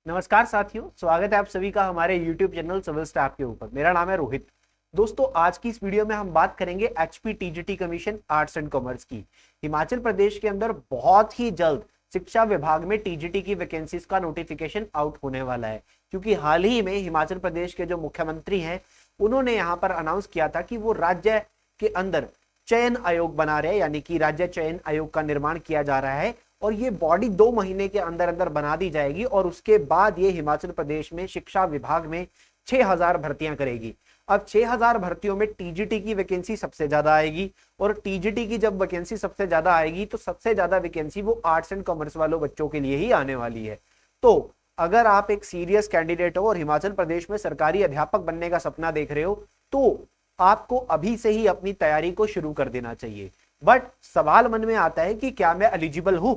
नमस्कार साथियों, स्वागत है आप सभी का हमारे YouTube चैनल सिविल स्टाफ के ऊपर। मेरा नाम है रोहित। दोस्तों, आज की इस वीडियो में हम बात करेंगे HP TGT commission arts and commerce की। हिमाचल प्रदेश के अंदर बहुत ही जल्द शिक्षा विभाग में टीजीटी की वैकेंसीज का नोटिफिकेशन आउट होने वाला है, क्योंकि हाल ही में हिमाचल प्रदेश के जो मुख्यमंत्री हैं उन्होंने यहाँ पर अनाउंस किया था कि वो राज्य के अंदर चयन आयोग बना रहे हैं, यानी कि राज्य चयन आयोग का निर्माण किया जा रहा है और ये बॉडी 2 महीने के अंदर अंदर बना दी जाएगी और उसके बाद ये हिमाचल प्रदेश में शिक्षा विभाग में 6000 भर्तियां करेगी। अब 6000 भर्तियों में टीजीटी की वैकेंसी सबसे ज्यादा आएगी और टीजीटी की जब वैकेंसी सबसे ज्यादा आएगी तो सबसे ज्यादा वैकेंसी वो आर्ट्स एंड कॉमर्स वालों बच्चों के लिए ही आने वाली है। तो अगर आप एक सीरियस कैंडिडेट हो और हिमाचल प्रदेश में सरकारी अध्यापक बनने का सपना देख रहे हो तो आपको अभी से ही अपनी तैयारी को शुरू कर देना चाहिए। बट सवाल मन में आता है कि क्या मैं एलिजिबल हूं,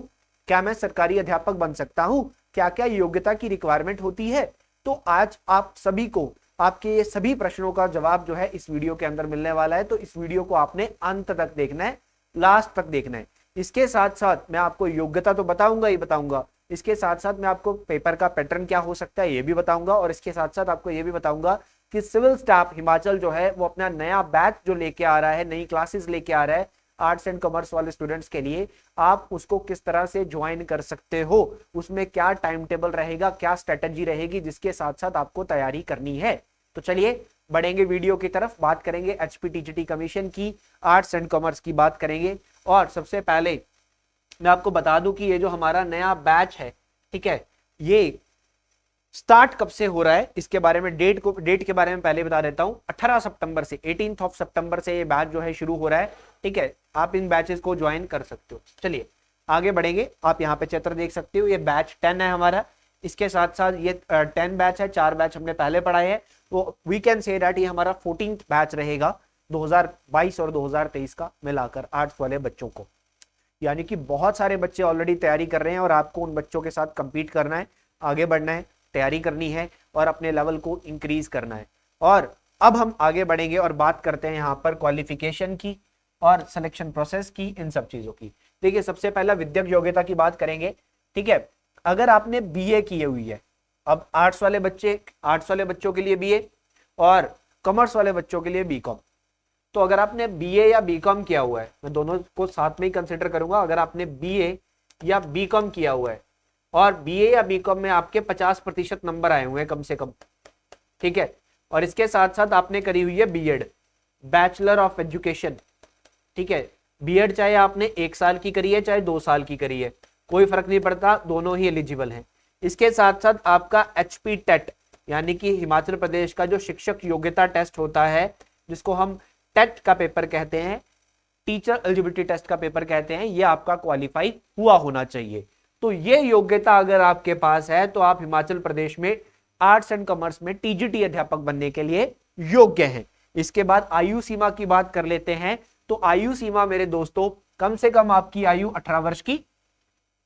क्या मैं सरकारी अध्यापक बन सकता हूं, क्या क्या योग्यता की रिक्वायरमेंट होती है। तो आज आप सभी को आपके ये सभी प्रश्नों का जवाब जो है इस वीडियो के अंदर मिलने वाला है। तो इस वीडियो को आपने अंत तक देखना है, लास्ट तक देखना है। इसके साथ साथ मैं आपको योग्यता तो बताऊंगा ही बताऊंगा, इसके साथ साथ मैं आपको पेपर का पैटर्न क्या हो सकता है ये भी बताऊंगा और इसके साथ साथ आपको ये भी बताऊंगा कि सिविल स्टाफ हिमाचल जो है वो अपना नया बैच जो लेके आ रहा है, नई क्लासेस लेके आ रहा है आर्ट्स एंड कॉमर्स वाले स्टूडेंट्स के लिए, आप उसको किस तरह से ज्वाइन कर सकते हो, उसमें क्या टाइम टेबल रहेगा, क्या स्ट्रेटेजी रहेगी जिसके साथ साथ आपको तैयारी करनी है। तो चलिए बढ़ेंगे वीडियो की तरफ, बात करेंगे एचपी टीजीटी कमीशन की, आर्ट्स एंड कॉमर्स की बात करेंगे। और सबसे पहले मैं आपको बता दूं कि ये जो हमारा नया बैच है, ठीक है, ये स्टार्ट कब से हो रहा है इसके बारे में डेट के बारे में पहले बता देता हूं। 18 सितंबर से 18 ऑफ सितंबर से ये बैच जो है शुरू हो रहा है, ठीक है। आप इन बैचेस को ज्वाइन कर सकते हो। चलिए आगे बढ़ेंगे। आप यहाँ पे चित्र देख सकते हो, ये बैच 10 है हमारा। इसके साथ साथ ये 10 बैच है, 4 बैच हमने पहले पढ़ाए हैं। तो वी कैन से दैट ये हमारा 14th बैच रहेगा 2022 और 2023 का मिलाकर आर्ट्स वाले बच्चों को। यानी कि बहुत सारे बच्चे ऑलरेडी तैयारी कर रहे हैं और आपको उन बच्चों के साथ कंपीट करना है, आगे बढ़ना है, तैयारी करनी है और अपने लेवल को इंक्रीज करना है। और अब हम आगे बढ़ेंगे और बात करते हैं यहाँ पर क्वालिफिकेशन की और सिलेक्शन प्रोसेस की, इन सब चीजों की। देखिए सबसे पहला विद्यक योग्यता की बात करेंगे, ठीक है। अगर आपने बीए की हुई है, अब आर्ट्स वाले बच्चों के लिए बीए और कॉमर्स वाले बच्चों के लिए बीकॉम। तो अगर आपने बीए या बीकॉम किया हुआ है, मैं दोनों को साथ में ही कंसिडर करूंगा, अगर आपने बीए या बीकॉम किया हुआ है और बीए या बीकॉम में आपके 50% नंबर आए हुए हैं कम से कम, ठीक है, और इसके साथ साथ आपने करी हुई है बीएड, बैचलर ऑफ एजुकेशन, ठीक है। बीएड चाहे आपने 1 साल की करी है चाहे 2 साल की करी है, कोई फर्क नहीं पड़ता, दोनों ही एलिजिबल हैं। इसके साथ साथ आपका एचपी टेट यानी कि हिमाचल प्रदेश का जो शिक्षक योग्यता टेस्ट होता है, जिसको हम टेट का पेपर कहते हैं, टीचर एलिजिबिलिटी टेस्ट का पेपर कहते हैं, ये आपका क्वालिफाई हुआ होना चाहिए। तो ये योग्यता अगर आपके पास है तो आप हिमाचल प्रदेश में आर्ट्स एंड कॉमर्स में टीजीटी अध्यापक बनने के लिए योग्य हैं। इसके बाद आयु सीमा की बात कर लेते हैं। तो आयु सीमा मेरे दोस्तों, कम से कम आपकी आयु 18 वर्ष की,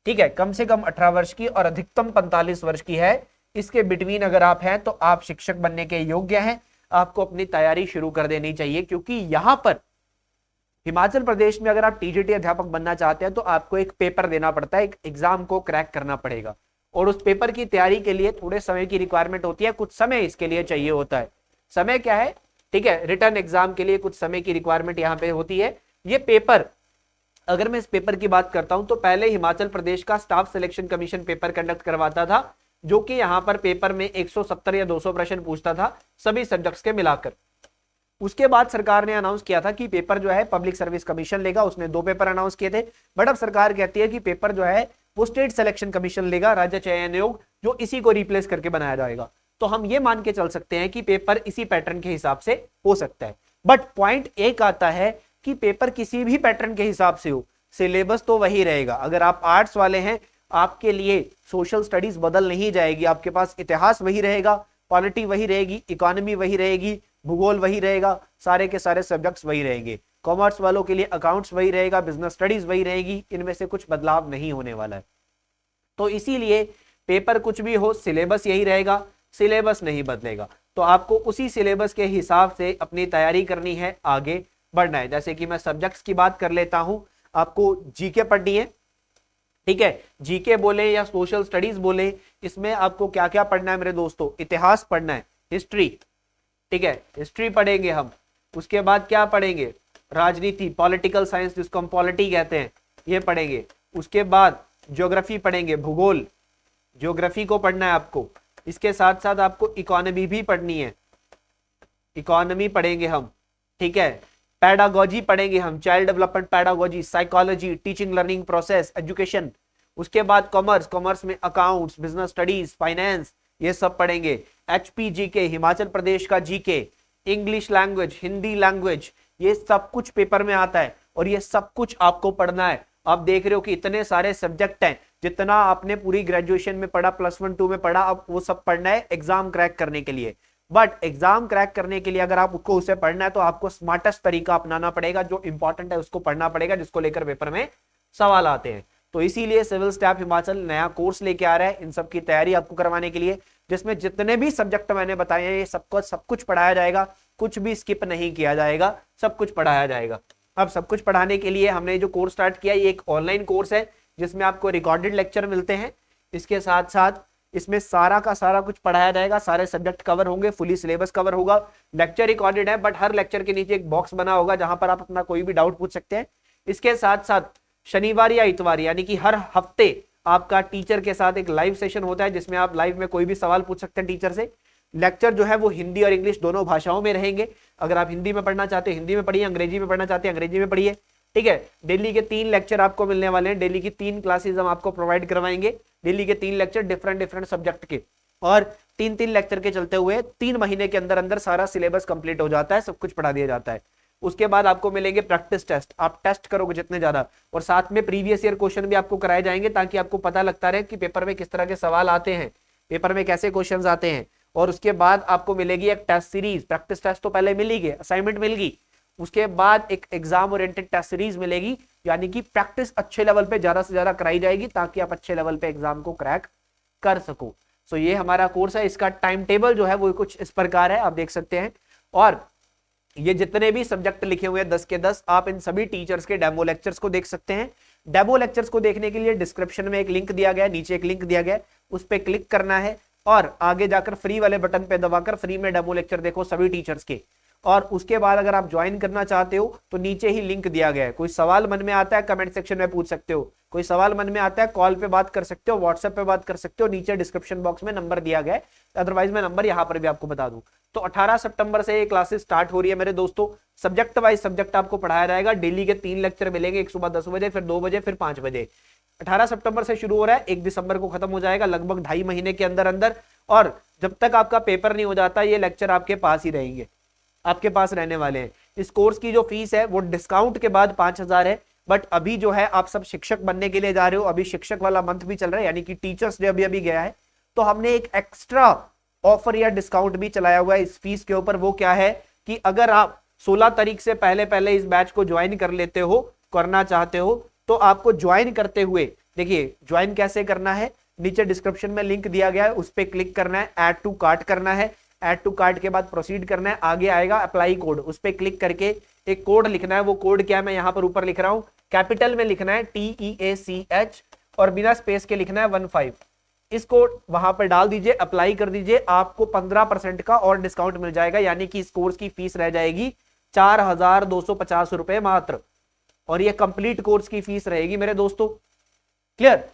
ठीक है, कम से कम 18 वर्ष की और अधिकतम 45 वर्ष की है। इसके बिटवीन अगर आप हैं तो आप शिक्षक बनने के योग्य हैं। आपको अपनी तैयारी शुरू कर देनी चाहिए, क्योंकि यहां पर हिमाचल प्रदेश में अगर आप टीजीटी अध्यापक बनना चाहते हैं तो आपको एक पेपर देना पड़ता है, एक एग्जाम को क्रैक करना पड़ेगा और उस पेपर की तैयारी के लिए थोड़े समय की रिक्वायरमेंट होती है, कुछ समय इसके लिए चाहिए होता है। समय क्या है, ठीक है, रिटर्न एग्जाम के लिए कुछ समय की रिक्वायरमेंट यहाँ पे होती है। ये पेपर, अगर मैं इस पेपर की बात करता हूं तो पहले हिमाचल प्रदेश का staff selection commission paper conduct करवाता था, जो कि यहाँ पर पेपर में 170 या 200 प्रश्न पूछता था सभी सब्जेक्ट्स के मिलाकर। उसके बाद सरकार ने अनाउंस किया था कि पेपर जो है पब्लिक सर्विस कमीशन लेगा, उसने 2 पेपर अनाउंस किए थे। बट अब सरकार कहती है कि पेपर जो है वो स्टेट सिलेक्शन कमीशन लेगा, राज्य चयन आयोग, जो इसी को रिप्लेस करके बनाया जाएगा। तो हम ये मान के चल सकते हैं कि पेपर इसी पैटर्न के हिसाब से हो सकता है। बट पॉइंट एक आता है कि पेपर किसी भी पैटर्न के हिसाब से हो, सिलेबस तो वही रहेगा। अगर आप आर्ट्स वाले हैं, आपके लिए सोशल स्टडीज बदल नहीं जाएगी, आपके पास इतिहास वही रहेगा, पॉलिटी वही रहेगी, इकोनॉमी वही रहेगी, भूगोल वही रहेगा, सारे के सारे सब्जेक्ट्स वही रहेंगे। कॉमर्स वालों के लिए अकाउंट्स वही रहेगा, बिजनेस स्टडीज वही रहेगी, इनमें से कुछ बदलाव नहीं होने वाला है। तो इसीलिए पेपर कुछ भी हो, सिलेबस यही रहेगा, सिलेबस नहीं बदलेगा। तो आपको उसी सिलेबस के हिसाब से अपनी तैयारी करनी है, आगे बढ़ना है। जैसे कि मैं सब्जेक्ट्स की बात कर लेता हूं, आपको जीके पढ़नी है, ठीक है, जीके बोले या सोशल स्टडीज बोले, इसमें आपको क्या क्या पढ़ना है मेरे दोस्तों? इतिहास पढ़ना है, हिस्ट्री, ठीक है, हिस्ट्री पढ़ेंगे हम। उसके बाद क्या पढ़ेंगे? राजनीति, पॉलिटिकल साइंस जिसको हम पॉलिटी कहते हैं, ये पढ़ेंगे। उसके बाद ज्योग्राफी पढ़ेंगे, भूगोल, ज्योग्राफी को पढ़ना है आपको। इसके साथ साथ आपको इकोनॉमी भी पढ़नी है, इकोनॉमी पढ़ेंगे हम, ठीक है। पैडागोजी पढ़ेंगे हम, child development pedagogy, psychology, teaching learning process, education. उसके बाद कॉमर्स, कॉमर्स में अकाउंट्स, बिजनेस स्टडीज, फाइनेंस, ये सब पढ़ेंगे। एचपी जीके, हिमाचल प्रदेश का GK, English language, Hindi language, ये सब कुछ पेपर में आता है और ये सब कुछ आपको पढ़ना है। आप देख रहे हो कि इतने सारे सब्जेक्ट हैं, जितना आपने पूरी ग्रेजुएशन में पढ़ा, +1 2 में पढ़ा, अब वो सब पढ़ना है एग्जाम क्रैक करने के लिए। बट एग्जाम क्रैक करने के लिए अगर आपको उसे पढ़ना है तो आपको स्मार्टेस्ट तरीका अपनाना पड़ेगा, जो इंपॉर्टेंट है उसको पढ़ना पड़ेगा, जिसको लेकर पेपर में सवाल आते हैं। तो इसीलिए सिविल स्टाफ हिमाचल नया कोर्स लेके आ रहा है इन सब की तैयारी आपको करवाने के लिए, जिसमें जितने भी सब्जेक्ट मैंने बताए हैं ये सबको सब कुछ पढ़ाया जाएगा, कुछ भी स्किप नहीं किया जाएगा, सब कुछ पढ़ाया जाएगा। अब सब कुछ पढ़ाने के लिए हमने जो कोर्स स्टार्ट किया, ये एक ऑनलाइन कोर्स है जिसमें आपको रिकॉर्डेड लेक्चर मिलते हैं। इसके साथ साथ इसमें सारा का सारा कुछ पढ़ाया जाएगा, सारे सब्जेक्ट कवर होंगे, फुली सिलेबस कवर होगा। लेक्चर रिकॉर्डेड है, बट हर लेक्चर के नीचे एक बॉक्स बना होगा जहां पर आप अपना कोई भी डाउट पूछ सकते हैं। इसके साथ साथ शनिवार या इतवार यानी कि हर हफ्ते आपका टीचर के साथ एक लाइव सेशन होता है, जिसमें आप लाइव में कोई भी सवाल पूछ सकते हैं टीचर से। लेक्चर जो है वो हिंदी और इंग्लिश दोनों भाषाओं में रहेंगे। अगर आप हिंदी में पढ़ना चाहते हैं हिंदी में पढ़िए, अंग्रेजी में पढ़ना चाहते हैं अंग्रेजी में पढ़िए, ठीक है। डेली के 3 लेक्चर आपको मिलने वाले हैं, डेली की 3 क्लासेस हम आपको प्रोवाइड करवाएंगे, डेली के 3 लेक्चर डिफरेंट सब्जेक्ट के, और 3 लेक्चर के चलते हुए 3 महीने के अंदर अंदर सारा सिलेबस कंप्लीट हो जाता है, सब कुछ पढ़ा दिया जाता है। उसके बाद आपको मिलेंगे प्रैक्टिस टेस्ट, आप टेस्ट करोगे जितने ज्यादा, और साथ में प्रीवियस ईयर क्वेश्चन भी आपको कराए जाएंगे, ताकि आपको पता लगता रहे कि पेपर में किस तरह के सवाल आते हैं, पेपर में कैसे क्वेश्चन आते हैं। और उसके बाद आपको मिलेगी एक टेस्ट सीरीज, प्रैक्टिस टेस्ट तो पहले मिल ही गए, असाइनमेंट मिल गई, उसके बाद एक एग्जाम ओरिएंटेड टेस्ट सीरीज मिलेगी, यानी कि प्रैक्टिस अच्छे लेवल पे ज्यादा से ज्यादा कराई जाएगी, ताकि आप अच्छे लेवल पे एग्जाम को क्रैक कर सको। सो ये हमारा कोर्स है, इसका टाइम टेबल जो है वो कुछ इस प्रकार है, आप देख सकते हैं। और ये जितने भी सब्जेक्ट लिखे हुए हैं 10 के 10, आप इन सभी टीचर्स के डेमो लेक्चर्स को देख सकते हैं। डेमो लेक्चर्स को देखने के लिए डिस्क्रिप्शन में एक लिंक दिया गया है, नीचे एक लिंक दिया गया है, उस पर क्लिक करना है और आगे जाकर फ्री वाले बटन पे दबाकर फ्री में डेमो लेक्चर देखो सभी टीचर्स के। और उसके बाद अगर आप ज्वाइन करना चाहते हो तो नीचे ही लिंक दिया गया है। कोई सवाल मन में आता है कमेंट सेक्शन में पूछ सकते हो, कोई सवाल मन में आता है कॉल पे बात कर सकते हो, व्हाट्सएप पे बात कर सकते हो, नीचे डिस्क्रिप्शन बॉक्स में नंबर दिया गया है, अदरवाइज मैं नंबर यहाँ पर भी आपको बता दूं। तो 18 सितंबर से ये क्लासेस स्टार्ट हो रही है मेरे दोस्तों। सब्जेक्ट वाइज सब्जेक्ट आपको पढ़ाया जाएगा, डेली के 3 लेक्चर मिलेंगे, एक सुबह 10 बजे, फिर 2 बजे, फिर 5 बजे। 18 सितंबर से शुरू हो रहा है, 1 दिसंबर को खत्म हो जाएगा, लगभग 2.5 महीने के अंदर अंदर। और जब तक आपका पेपर नहीं हो जाता ये लेक्चर आपके पास ही रहेंगे, आपके पास रहने वाले हैं। इस कोर्स की जो फीस है वो डिस्काउंट के बाद 5,000 है, बट अभी जो है आप सब शिक्षक बनने के लिए जा रहे हो, अभी शिक्षक वाला मंथ भी चल रहा है, यानी कि टीचर्स डे अभी अभी गया है, तो हमने एक एक्स्ट्रा ऑफर या डिस्काउंट भी चलाया हुआ है इस फीस के ऊपर। वो क्या है कि अगर आप 16 तारीख से पहले पहले इस बैच को ज्वाइन कर लेते हो, करना चाहते हो, तो आपको ज्वाइन करते हुए, देखिए ज्वाइन कैसे करना है, नीचे डिस्क्रिप्शन में लिंक दिया गया है, उस पर क्लिक करना है, ऐड टू कार्ट करना है, ऐड टू कार्ट के बाद प्रोसीड करना है, आगे आएगा अप्लाई कोड, उस पर क्लिक करके एक कोड लिखना है। वो कोड क्या है मैं यहाँ पर ऊपर लिख रहा हूँ, कैपिटल में लिखना है TEACH और बिना स्पेस के लिखना है 15। इसको वहां पर डाल दीजिए, अप्लाई कर दीजिए, आपको 15% का और डिस्काउंट मिल जाएगा, यानी कि इस कोर्स की फीस रह जाएगी 4,250 रुपए मात्र, और ये कंप्लीट कोर्स की फीस रहेगी मेरे दोस्तों। क्लियर?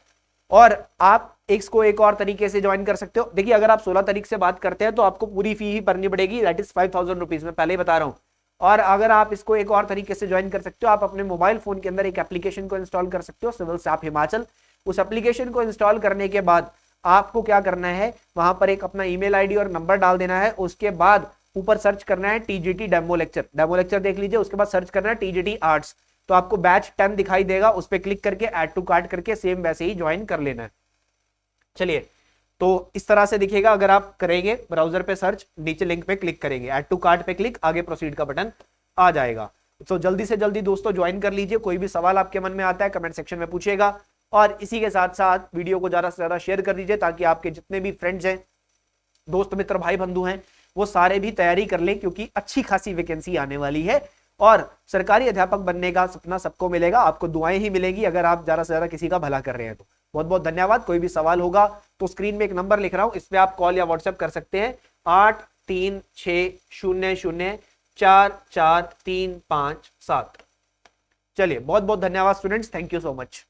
और आप इसको एक और तरीके से ज्वाइन कर सकते हो। देखिए अगर आप 16 तारीख से बात करते हैं तो आपको पूरी फी ही भरनी पड़ेगी, दैट इज 5,000 रुपीज, मैं पहले ही बता रहा हूं। और अगर आप इसको एक और तरीके से ज्वाइन कर सकते हो, आप अपने मोबाइल फोन के अंदर एक एप्लीकेशन को इंस्टॉल कर सकते हो, सिविल स्टाफ हिमाचल। उस एप्लीकेशन को इंस्टॉल करने के बाद आपको क्या करना है, वहां पर एक अपना ईमेल आईडी और नंबर डाल देना है। उसके बाद ऊपर सर्च करना है TGT demo lecture, demo lecture देख लीजिए। उसके बाद सर्च करना है TGT आर्ट्स, तो आपको बैच 10 दिखाई देगा, उस पर क्लिक करके ऐड टू कार्ट करके सेम वैसे ही ज्वाइन कर लेना है। चलिए, तो इस तरह से दिखेगा अगर आप करेंगे ब्राउजर पे सर्च, नीचे लिंक पे क्लिक करेंगे, ऐड टू कार्ट पे क्लिक, आगे प्रोसीड का बटन आ जाएगा। तो जल्दी से जल्दी दोस्तों ज्वाइन कर लीजिए। कोई भी सवाल आपके मन में आता है कमेंट सेक्शन में पूछिएगा, और इसी के साथ साथ वीडियो को ज्यादा से ज्यादा शेयर कर दीजिए, ताकि आपके जितने भी फ्रेंड्स हैं, दोस्त मित्र भाई बंधु हैं, वो सारे भी तैयारी कर लें, क्योंकि अच्छी खासी वैकेंसी आने वाली है। और सरकारी अध्यापक बनने का सपना सबको मिलेगा, आपको दुआएं ही मिलेंगी अगर आप ज्यादा से ज्यादा किसी का भला कर रहे हैं तो। बहुत बहुत धन्यवाद। कोई भी सवाल होगा तो स्क्रीन में एक नंबर लिख रहा हूं, इस पे आप कॉल या व्हाट्सएप कर सकते हैं, 8360044357। चलिए बहुत बहुत धन्यवाद students, thank you so much.